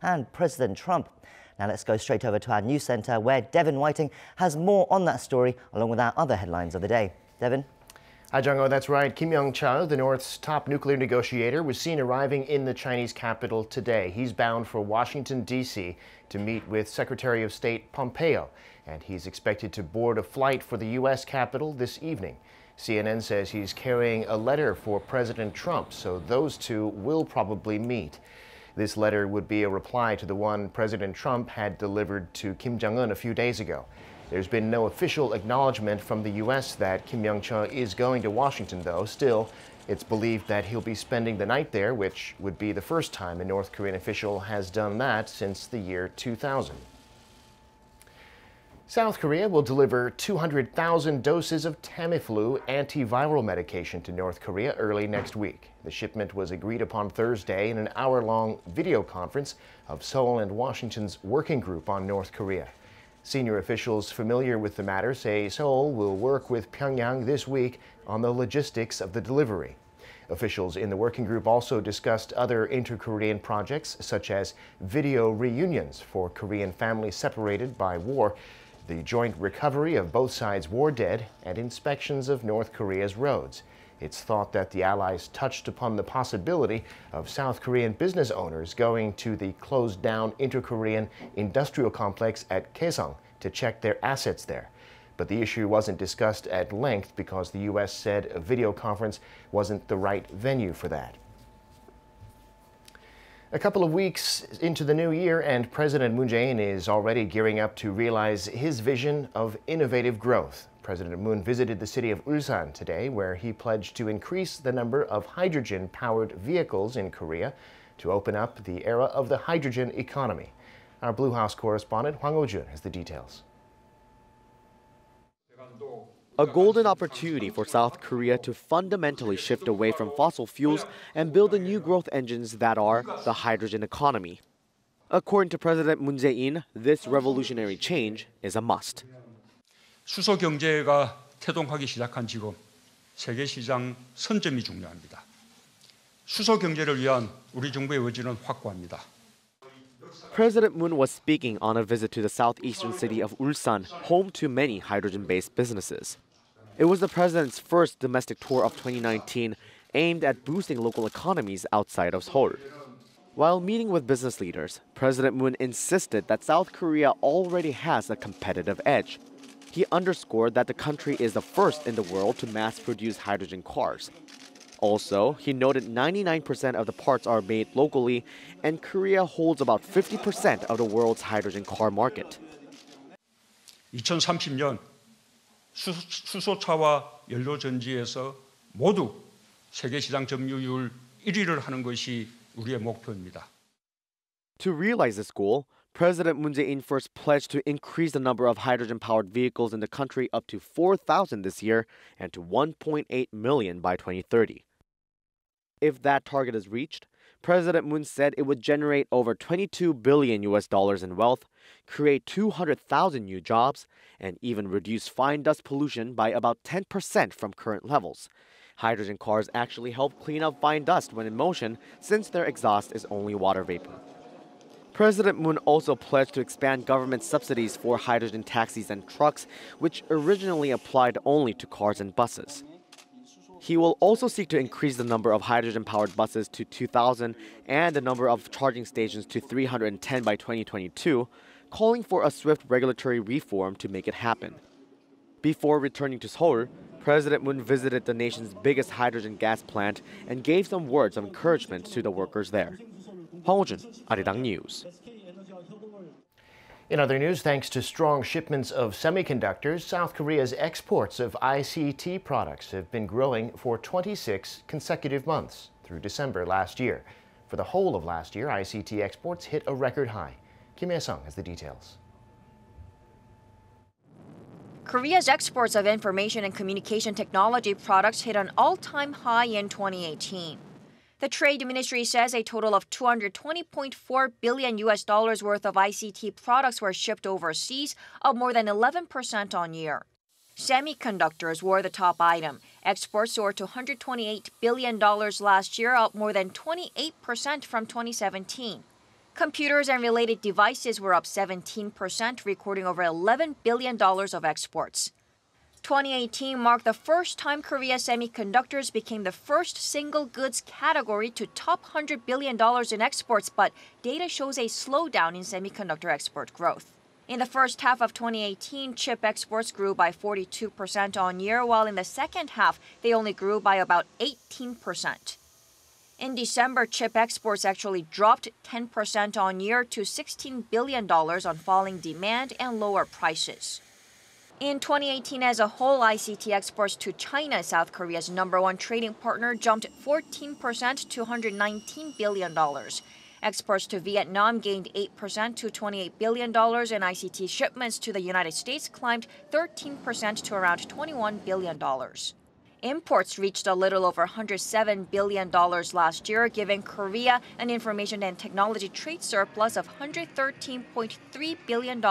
and President Trump. Now let's go straight over to our news centre where Devin Whiting has more on that story along with our other headlines of the day. Devin? Hi, Jung-ho, that's right. Kim Yong-chol, the North's top nuclear negotiator, was seen arriving in the Chinese capital today. He's bound for Washington, D.C. to meet with Secretary of State Pompeo, and he's expected to board a flight for the U.S. capital this evening. CNN says he's carrying a letter for President Trump, so those two will probably meet. This letter would be a reply to the one President Trump had delivered to Kim Jong-un a few days ago. There's been no official acknowledgement from the U.S. that Kim Jong-chol is going to Washington, though. Still, it's believed that he'll be spending the night there, which would be the first time a North Korean official has done that since the year 2000. South Korea will deliver 200,000 doses of Tamiflu antiviral medication to North Korea early next week. The shipment was agreed upon Thursday in an hour-long video conference of Seoul and Washington's working group on North Korea. Senior officials familiar with the matter say Seoul will work with Pyongyang this week on the logistics of the delivery. Officials in the working group also discussed other inter-Korean projects, such as video reunions for Korean families separated by war, the joint recovery of both sides' war dead, and inspections of North Korea's roads. It's thought that the allies touched upon the possibility of South Korean business owners going to the closed-down inter-Korean industrial complex at Kaesong to check their assets there. But the issue wasn't discussed at length because the U.S. said a video conference wasn't the right venue for that. A couple of weeks into the new year, and President Moon Jae-in is already gearing up to realize his vision of innovative growth. President Moon visited the city of Ulsan today, where he pledged to increase the number of hydrogen-powered vehicles in Korea to open up the era of the hydrogen economy. Our Blue House correspondent Hwang Oh-jun has the details. A golden opportunity for South Korea to fundamentally shift away from fossil fuels and build the new growth engines that are the hydrogen economy. According to President Moon Jae-in, this revolutionary change is a must. 수소 경제가 태동하기 시작한 지금 세계 시장 선점이 중요합니다. 수소 경제를 위한 우리 정부의 의지는 확고합니다. President Moon was speaking on a visit to the southeastern city of Ulsan, home to many hydrogen-based businesses. It was the president's first domestic tour of 2019, aimed at boosting local economies outside of Seoul. While meeting with business leaders, President Moon insisted that South Korea already has a competitive edge. He underscored that the country is the first in the world to mass-produce hydrogen cars. Also, he noted 99% of the parts are made locally, and Korea holds about 50% of the world's hydrogen car market. 2030년 수소차와 연료전지에서 모두 세계 시장 점유율 1위를 하는 것이 우리의 목표입니다. To realize this goal, President Moon Jae-in first pledged to increase the number of hydrogen-powered vehicles in the country up to 4,000 this year and to 1.8 million by 2030. If that target is reached, President Moon said it would generate over $22 billion in wealth, create 200,000 new jobs, and even reduce fine dust pollution by about 10% from current levels. Hydrogen cars actually help clean up fine dust when in motion, since their exhaust is only water vapor. President Moon also pledged to expand government subsidies for hydrogen taxis and trucks, which originally applied only to cars and buses. He will also seek to increase the number of hydrogen-powered buses to 2,000 and the number of charging stations to 310 by 2022, calling for a swift regulatory reform to make it happen. Before returning to Seoul, President Moon visited the nation's biggest hydrogen gas plant and gave some words of encouragement to the workers there. Hwang Oh-jun, Arirang News. In other news, thanks to strong shipments of semiconductors, South Korea's exports of ICT products have been growing for 26 consecutive months through December last year. For the whole of last year, ICT exports hit a record high. Kim Hae-sung has the details. Korea's exports of information and communication technology products hit an all-time high in 2018. The Trade Ministry says a total of $220.4 billion worth of ICT products were shipped overseas, up more than 11% on year. Semiconductors were the top item. Exports soared to $128 billion last year, up more than 28% from 2017. Computers and related devices were up 17%, recording over $11 billion of exports. 2018 marked the first time Korea semiconductors became the first single goods category to top $100 billion in exports, but data shows a slowdown in semiconductor export growth. In the first half of 2018, chip exports grew by 42% on year, while in the second half, they only grew by about 18%. In December, chip exports actually dropped 10% on year to $16 billion on falling demand and lower prices. In 2018 as a whole, ICT exports to China, South Korea's #1 trading partner, jumped 14% to $119 billion. Exports to Vietnam gained 8% to $28 billion, and ICT shipments to the United States climbed 13% to around $21 billion. Imports reached a little over $107 billion last year, giving Korea an information and technology trade surplus of $113.3 billion,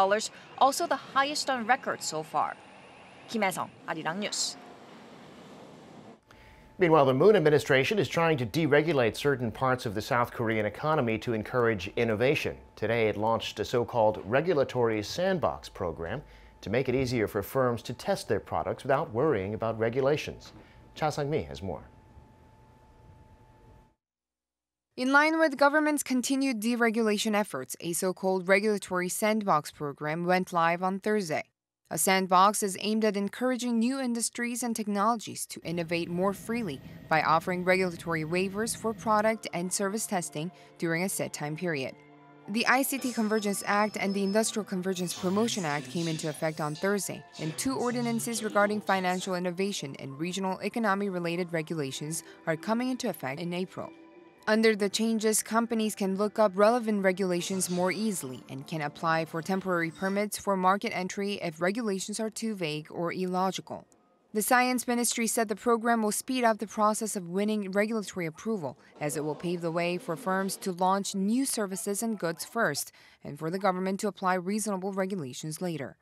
also the highest on record so far. Kim Jong-un, Arirang News. Meanwhile, the Moon administration is trying to deregulate certain parts of the South Korean economy to encourage innovation. Today, it launched a so-called regulatory sandbox program to make it easier for firms to test their products without worrying about regulations. Cha Sang-mi has more. In line with government's continued deregulation efforts, a so-called regulatory sandbox program went live on Thursday. A sandbox is aimed at encouraging new industries and technologies to innovate more freely by offering regulatory waivers for product and service testing during a set time period. The ICT Convergence Act and the Industrial Convergence Promotion Act came into effect on Thursday, and 2 ordinances regarding financial innovation and regional economy-related regulations are coming into effect in April. Under the changes, companies can look up relevant regulations more easily and can apply for temporary permits for market entry if regulations are too vague or illogical. The Science Ministry said the program will speed up the process of winning regulatory approval, as it will pave the way for firms to launch new services and goods first, and for the government to apply reasonable regulations later.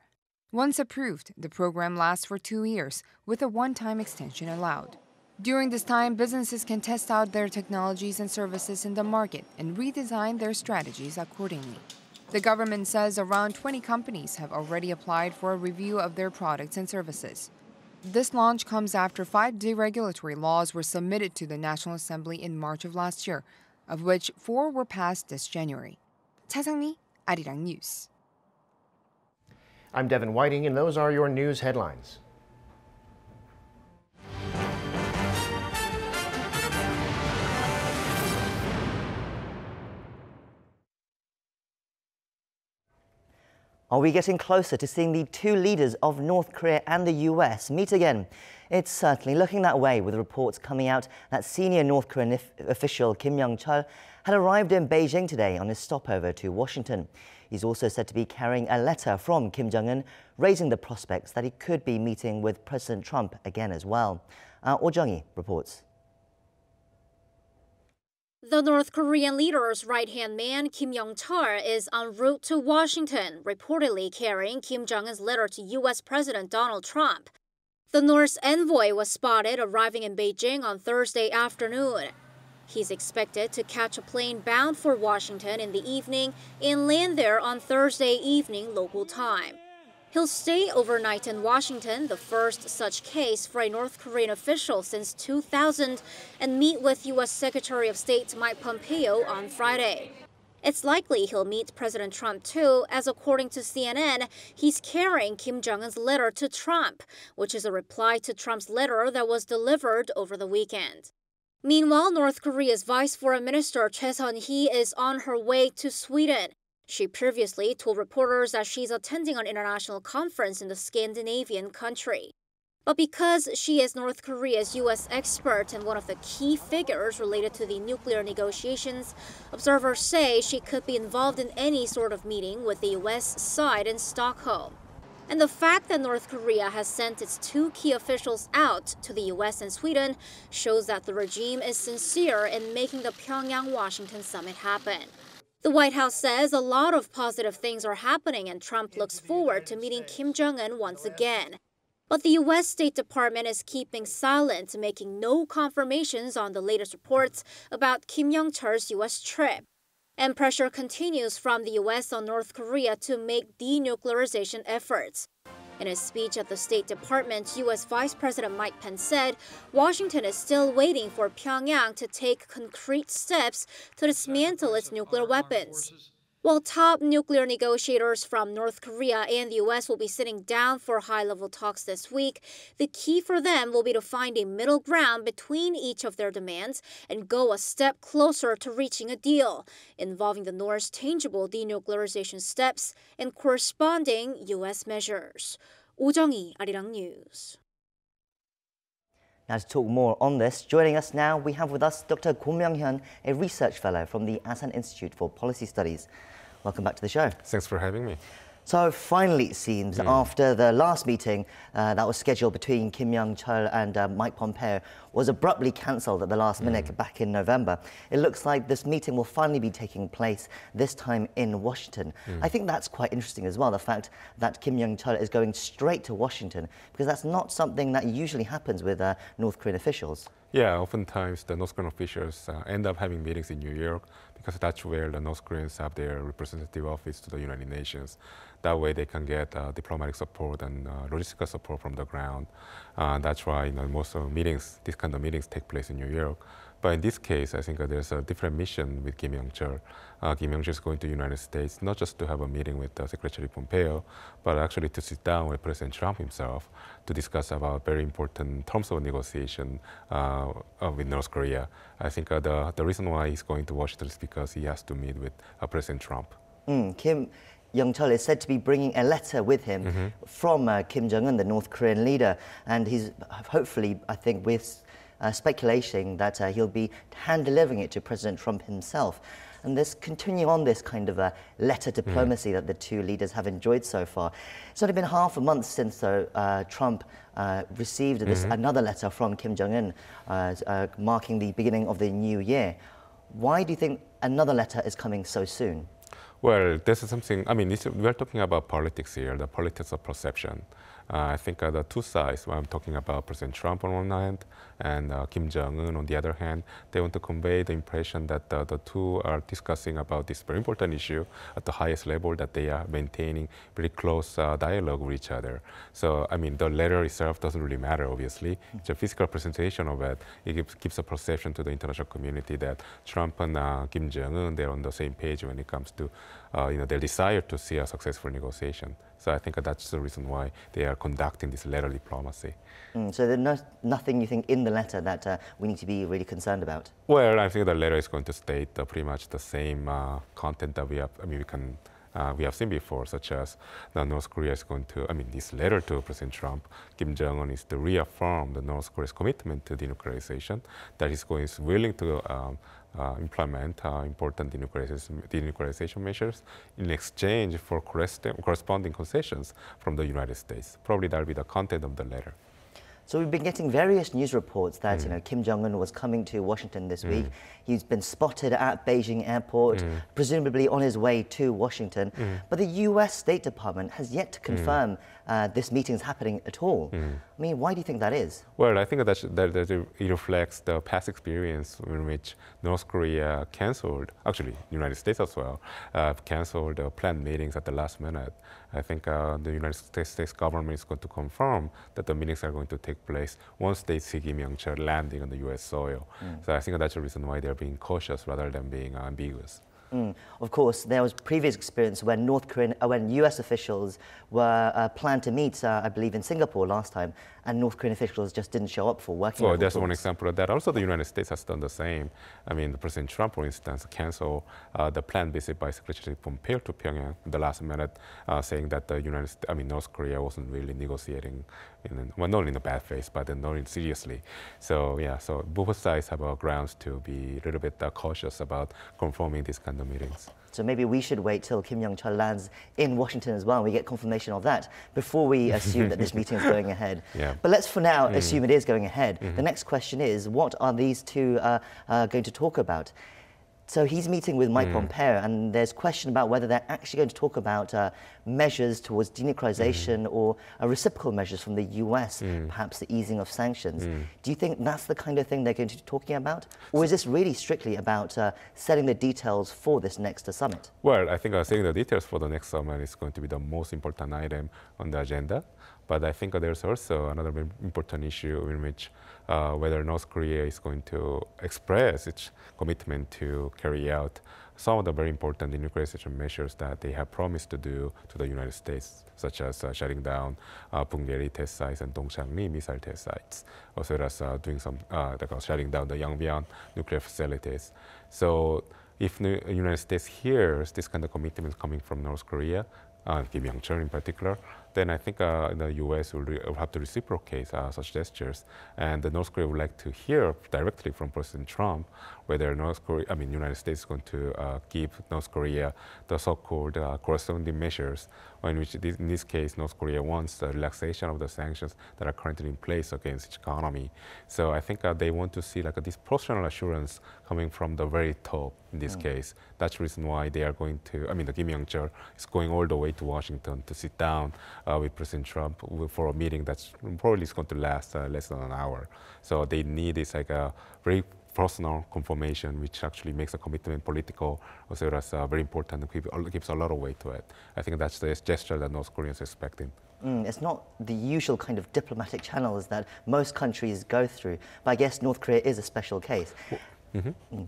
Once approved, the program lasts for 2 years, with a one-time extension allowed. During this time, businesses can test out their technologies and services in the market and redesign their strategies accordingly. The government says around 20 companies have already applied for a review of their products and services. This launch comes after 5 deregulatory laws were submitted to the National Assembly in March of last year, of which 4 were passed this January. Cha Sang-mi, Arirang News. I'm Devin Whiting, and those are your news headlines. Are we getting closer to seeing the 2 leaders of North Korea and the US meet again? It's certainly looking that way, with reports coming out that senior North Korean official Kim Yong-chol had arrived in Beijing today on his stopover to Washington. He's also said to be carrying a letter from Kim Jong-un, raising the prospects that he could be meeting with President Trump again as well. Oh Jung-hee reports. The North Korean leader's right-hand man, Kim Yong-chol, is en route to Washington, reportedly carrying Kim Jong-un's letter to U.S. President Donald Trump. The North's envoy was spotted arriving in Beijing on Thursday afternoon. He's expected to catch a plane bound for Washington in the evening and land there on Thursday evening local time. He'll stay overnight in Washington, the first such case for a North Korean official since 2000, and meet with U.S. Secretary of State Mike Pompeo on Friday. It's likely he'll meet President Trump too, as according to CNN, he's carrying Kim Jong-un's letter to Trump, which is a reply to Trump's letter that was delivered over the weekend. Meanwhile, North Korea's Vice Foreign Minister Choi Sun-hee is on her way to Sweden. She previously told reporters that she's attending an international conference in the Scandinavian country. But because she is North Korea's U.S. expert and one of the key figures related to the nuclear negotiations, observers say she could be involved in any sort of meeting with the U.S. side in Stockholm. And the fact that North Korea has sent its 2 key officials out to the U.S. and Sweden shows that the regime is sincere in making the Pyongyang-Washington summit happen. The White House says a lot of positive things are happening and Trump looks forward to meeting Kim Jong-un once again. But the U.S. State Department is keeping silent, making no confirmations on the latest reports about Kim Yong-chol's U.S. trip. And pressure continues from the U.S. on North Korea to make denuclearization efforts. In a speech at the State Department, U.S. Vice President Mike Pence said Washington is still waiting for Pyongyang to take concrete steps to dismantle its nuclear weapons. While top nuclear negotiators from North Korea and the U.S. will be sitting down for high-level talks this week, the key for them will be to find a middle ground between each of their demands and go a step closer to reaching a deal, involving the North's tangible denuclearization steps and corresponding U.S. measures. 오정희, Arirang News. Now to talk more on this, joining us now, we have with us Dr Guma JungHyung, a research fellow from the Asan Institute for Policy Studies. Welcome back to the show. Thanks for having me. So finally, it seems, after the last meeting that was scheduled between Kim Yong-chol and Mike Pompeo was abruptly cancelled at the last minute back in November, it looks like this meeting will finally be taking place, this time in Washington. I think that's quite interesting as well, the fact that Kim Yong-chol is going straight to Washington, because that's not something that usually happens with North Korean officials. Yeah, oftentimes the North Korean officials end up having meetings in New York because that's where the North Koreans have their representative office to the United Nations. That way they can get diplomatic support and logistical support from the ground. That's why most of meetings, these kind of meetings take place in New York. But in this case, I think there's a different mission with Kim Jong-chol. Kim Jong-chol is going to the United States, not just to have a meeting with Secretary Pompeo, but actually to sit down with President Trump himself to discuss about very important terms of negotiation with North Korea. I think the reason why he's going to Washington is because he has to meet with President Trump. Kim Jong-chol is said to be bringing a letter with him from Kim Jong-un, the North Korean leader, and he's hopefully, I think, with speculating that he'll be hand-delivering it to President Trump himself. And this continuing on this kind of letter diplomacy that the two leaders have enjoyed so far. It's only been half a month since Trump received another letter from Kim Jong-un marking the beginning of the new year. Why do you think another letter is coming so soon? Well, this is something, I mean, we're talking about politics here, the politics of perception. I think the two sides, when I'm talking about President Trump on one hand and Kim Jong-un on the other hand, they want to convey the impression that the two are discussing about this very important issue at the highest level, that they are maintaining very close dialogue with each other. So, I mean, the letter itself doesn't really matter, obviously. It's a physical presentation of it. It gives a perception to the international community that Trump and Kim Jong-un, they're on the same page when it comes to their desire to see a successful negotiation. So I think that's the reason why they are conducting this letter diplomacy. So there's nothing you think in the letter that we need to be really concerned about? Well, I think the letter is going to state pretty much the same content that we have. I mean, we have seen before, such as North Korea is going to, this letter to President Trump, Kim Jong-un is to reaffirm the North Korea's commitment to denuclearization, that is willing to implement important denuclearization measures in exchange for corresponding concessions from the United States. Probably that will be the content of the letter. So we've been getting various news reports that Kim Jong-un was coming to Washington this week. He's been spotted at Beijing airport, presumably on his way to Washington. But the U.S. State Department has yet to confirm this meeting is happening at all. I mean, why do you think that is? Well, I think that it reflects the past experience in which North Korea canceled, actually the United States as well, canceled planned meetings at the last minute. I think the United States government is going to confirm that the meetings are going to take place once they see Kim Jong-chol landing on the U.S. soil. So I think that's the reason why they're being cautious rather than being ambiguous. Of course, there was previous experience when when U.S. officials were planned to meet, I believe, in Singapore last time, and North Korean officials just didn't show up for working. Well, that's one example of that. Also, the United States has done the same. I mean, President Trump, for instance, canceled the planned visit by Secretary Pompeo to Pyongyang at the last minute, saying that North Korea wasn't really negotiating, not in a bad faith, but not seriously. So yeah, so both sides have grounds to be a little bit cautious about confirming these kind of meetings. So maybe we should wait till Kim Jong-chol lands in Washington as well, and we get confirmation of that before we assume that this meeting is going ahead. Yeah. But let's for now assume it is going ahead. The next question is, what are these two going to talk about? So he's meeting with Mike Pompeo, and there's question about whether they're actually going to talk about measures towards denuclearization or reciprocal measures from the U.S., perhaps the easing of sanctions. Do you think that's the kind of thing they're going to be talking about? Or is this really strictly about setting the details for this next summit? Well, I think setting the details for the next summit is going to be the most important item on the agenda. But I think there's also another very important issue in which whether North Korea is going to express its commitment to carry out some of the very important denuclearization measures that they have promised to do to the United States, such as shutting down Punggye-ri test sites and Dongchang-ri missile test sites, as well as doing some shutting down the Yongbyon nuclear facilities. So if the United States hears this kind of commitment coming from North Korea, Kim Jong-chol in particular, then I think the U.S. will have to reciprocate such gestures, and the North Korea would like to hear directly from President Trump whether United States is going to give North Korea the so-called corresponding measures, in which in this case North Korea wants the relaxation of the sanctions that are currently in place against its economy. So I think they want to see this personal assurance coming from the very top in this case. That's the reason why they are going to, the Kim Jong-chol is going all the way to Washington to sit down with President Trump for a meeting that's probably is going to last less than an hour. So they need this a very personal confirmation, which actually makes a commitment political, as well as very important and gives a lot of weight to it. I think that's the gesture that North Koreans are expecting. It's not the usual kind of diplomatic channels that most countries go through, but I guess North Korea is a special case.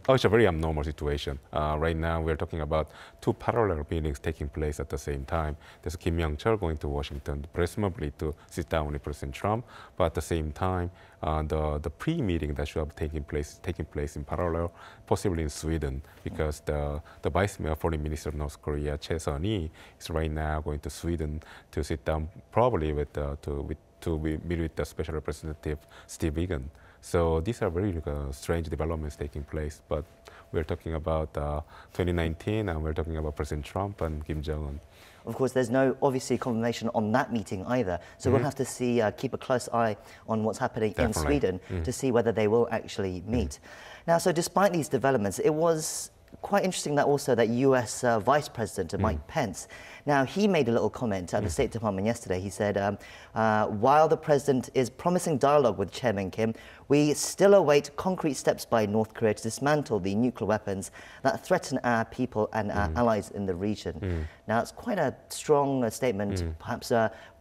Oh, it's a very abnormal situation. Right now, we're talking about two parallel meetings taking place at the same time. There's Kim Jong-chol going to Washington, presumably to sit down with President Trump, but at the same time, the pre-meeting that should have taking place in parallel, possibly in Sweden, because the Vice Foreign Minister of North Korea, Jae-in, is right now going to Sweden to sit down, probably to meet with the Special Representative Steve Biegun. So these are very strange developments taking place, but we're talking about 2019, and we're talking about President Trump and Kim Jong-un. Of course, there's no obviously confirmation on that meeting either, so we'll have to keep a close eye on what's happening in Sweden to see whether they will actually meet. Now, so despite these developments, it was quite interesting that also that U.S. Vice President Mike Pence, now he made a little comment at the State Department yesterday. He said, while the president is promising dialogue with Chairman Kim, we still await concrete steps by North Korea to dismantle the nuclear weapons that threaten our people and our allies in the region. Now, it's quite a strong statement, perhaps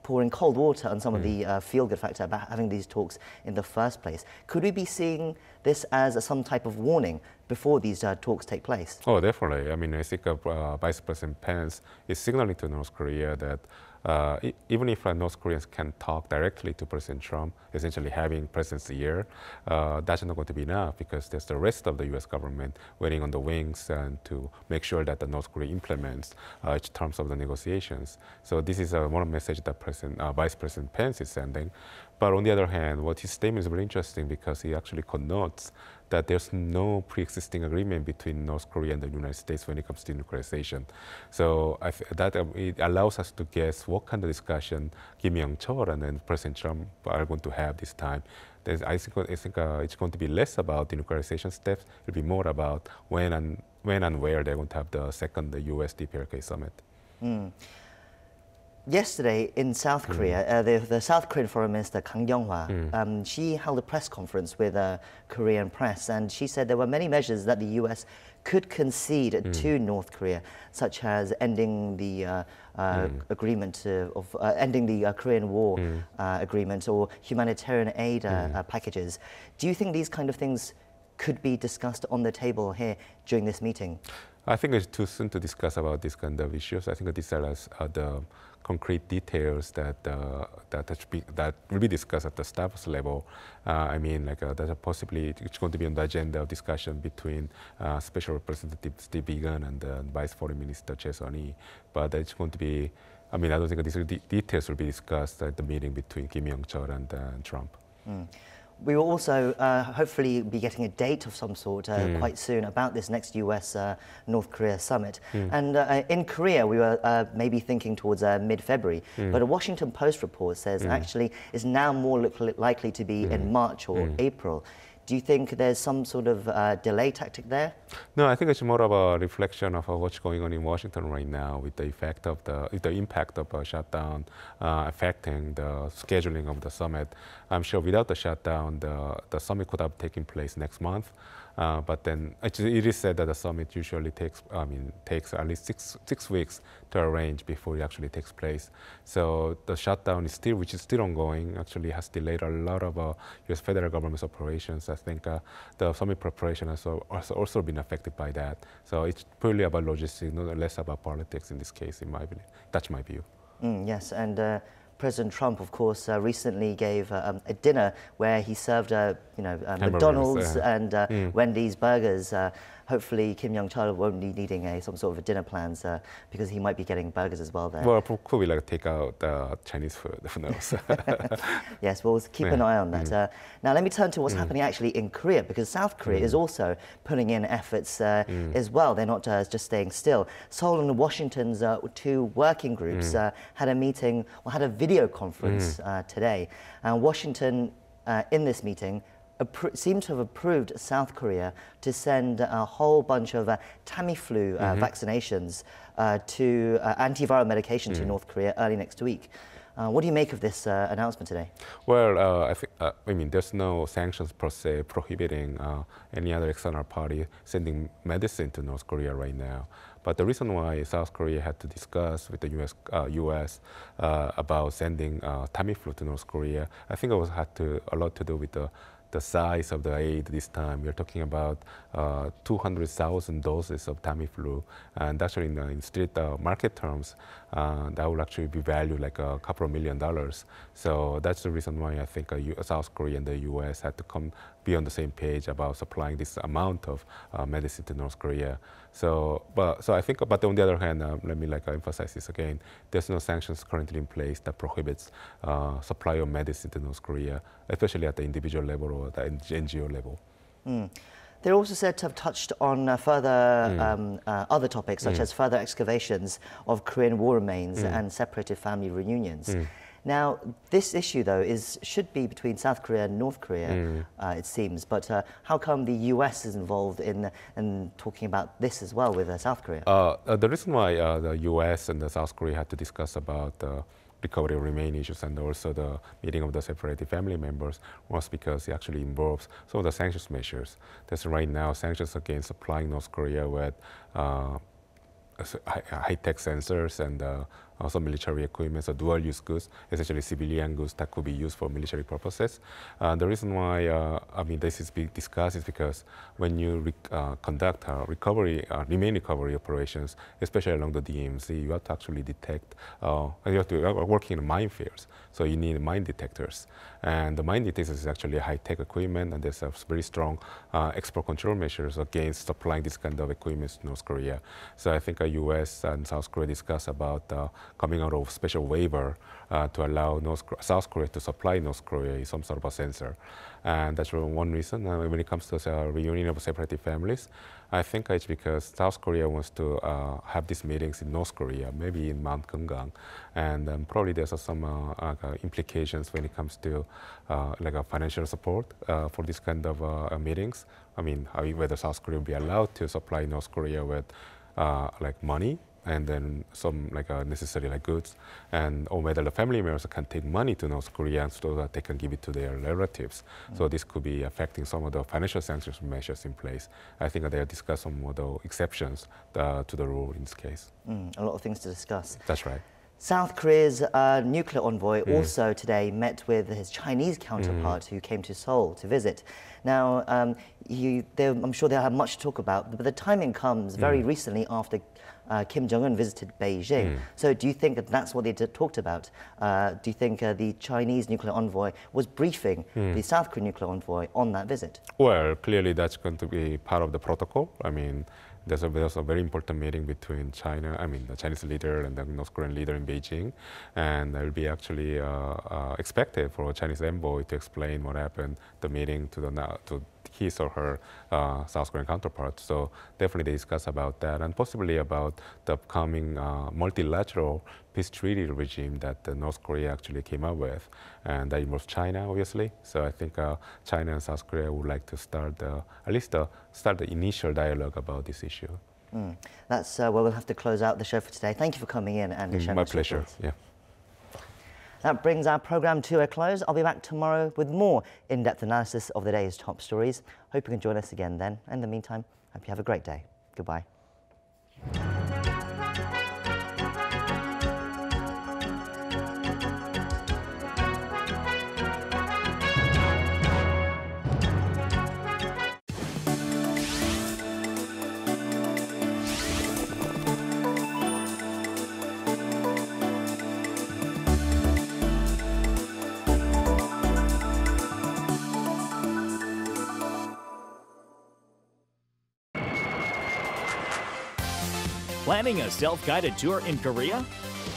pouring cold water on some of the feel-good factor about having these talks in the first place. Could we be seeing this as some type of warning before these talks take place? Oh, definitely. I think Vice President Pence is signaling to North Korea that even if North Koreans can talk directly to President Trump, essentially having President's ear, that's not going to be enough, because there's the rest of the U.S. government waiting on the wings and to make sure that the North Korea implements its terms of the negotiations. So this is one message that Vice President Pence is sending. But on the other hand, what his statement is very interesting, because he actually connotes that there's no pre-existing agreement between North Korea and the United States when it comes to denuclearization. So it allows us to guess what kind of discussion Kim Jong-chol and then President Trump are going to have this time. I think it's going to be less about denuclearization steps. It'll be more about when and where they're going to have the second U.S. DPRK summit. Yesterday in South Korea, the South Korean Foreign Minister Kang Kyung-hwa, she held a press conference with Korean press, and she said there were many measures that the U.S. could concede to North Korea, such as ending the agreement of ending the Korean War agreement or humanitarian aid packages. Do you think these kind of things could be discussed on the table here during this meeting? I think it's too soon to discuss about these kind of issues. I think these are the concrete details that will be discussed at the staff's level. That possibly it's going to be on the agenda of discussion between Special Representative Steve Biegun and Vice Foreign Minister Jae-in. But it's going to be, I don't think these details will be discussed at the meeting between Kim Jong-chol and Trump. We will also hopefully be getting a date of some sort quite soon about this next US-North Korea summit. And in Korea, we were maybe thinking towards mid-February, but a Washington Post report says actually it's now more likely to be in March or April. Do you think there's some sort of delay tactic there? No, I think it's more of a reflection of what's going on in Washington right now with the effect of the impact of a shutdown affecting the scheduling of the summit. I'm sure without the shutdown, the summit could have taken place next month. But then it is said that the summit usually takes at least six weeks to arrange before it actually takes place. So the shutdown which is still ongoing, actually has delayed a lot of U.S. federal government's operations. I think the summit preparation has also been affected by that. So it's purely about logistics, not less about politics in this case, in my view. That's my view. Yes, and President Trump, of course, recently gave a dinner where he served, McDonald's and Wendy's burgers. Hopefully, Kim Jong-chol won't be needing some sort of a dinner plans because he might be getting burgers as well there. Well, could we take out Chinese food? Who knows? Yes, we'll keep an eye on that. Now, let me turn to what's happening actually in Korea, because South Korea is also putting in efforts as well. They're not just staying still. Seoul and Washington's two working groups had a meeting, or had a video conference today. Washington, in this meeting, seem to have approved South Korea to send a whole bunch of Tamiflu vaccinations to antiviral medication to North Korea early next week. What do you make of this announcement today? Well, I think there's no sanctions per se prohibiting any other external party sending medicine to North Korea right now. But the reason why South Korea had to discuss with the U.S. About sending Tamiflu to North Korea, I think it had a lot to do with the size of the aid this time. We're talking about 200,000 doses of Tamiflu, and actually in street market terms, that will actually be valued like a couple of $1 million. So that's the reason why I think South Korea and the U.S. had to be on the same page about supplying this amount of medicine to North Korea. So I think, but on the other hand, let me emphasize this again. There's no sanctions currently in place that prohibits supply of medicine to North Korea, especially at the individual level or the NGO level. They're also said to have touched on further other topics, such as further excavations of Korean war remains and separated family reunions. Now, this issue, though, should be between South Korea and North Korea, it seems. But how come the U.S. is involved in talking about this as well with South Korea? The reason why the U.S. and the South Korea had to discuss about recovery of remain issues and also the meeting of the separated family members was because it actually involves some of the sanctions measures. There's right now sanctions against supplying North Korea with high-tech sensors and also military equipment, so dual-use goods, essentially civilian goods that could be used for military purposes. The reason why this is being discussed is because when you conduct remain recovery operations, especially along the DMZ, you have to actually detect, you have to work in minefields, so you need mine detectors. And the mine detectors is actually high-tech equipment, and there's very strong export control measures against supplying this kind of equipment to North Korea. So I think the U.S. and South Korea discuss about coming out of special waiver to allow South Korea to supply North Korea some sort of a sensor. And that's one reason. When it comes to the reunion of separated families, I think it's because South Korea wants to have these meetings in North Korea, maybe in Mount Gyeongang. And probably there's some implications when it comes to financial support for this kind of meetings. I mean, whether South Korea will be allowed to supply North Korea with money and then some necessary goods, or whether the family members can take money to North Korea so that they can give it to their relatives. So this could be affecting some of the financial sanctions measures in place. I think they have discussed some of the exceptions to the rule in this case. A lot of things to discuss. That's right. South Korea's nuclear envoy also today met with his Chinese counterpart who came to Seoul to visit. Now, I'm sure they'll have much to talk about, but the timing comes very recently after Kim Jong-un visited Beijing. So do you think that that's what they talked about? Do you think the Chinese nuclear envoy was briefing the South Korean nuclear envoy on that visit? Well, clearly that's going to be part of the protocol. I mean, there's a very important meeting between the Chinese leader and the North Korean leader in Beijing, and there will be actually expected for a Chinese envoy to explain what happened, the meeting to his or her South Korean counterpart. So definitely they discuss about that and possibly about the upcoming multilateral peace treaty regime that North Korea actually came up with, and that involves China, obviously. So I think China and South Korea would like to start at least start the initial dialogue about this issue. That's well, we'll have to close out the show for today. Thank you for coming in and sharing My this pleasure. report. Yeah. That brings our programme to a close. I'll be back tomorrow with more in-depth analysis of the day's top stories. Hope you can join us again then. In the meantime, hope you have a great day. Goodbye. Planning a self-guided tour in Korea?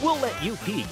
We'll let you peek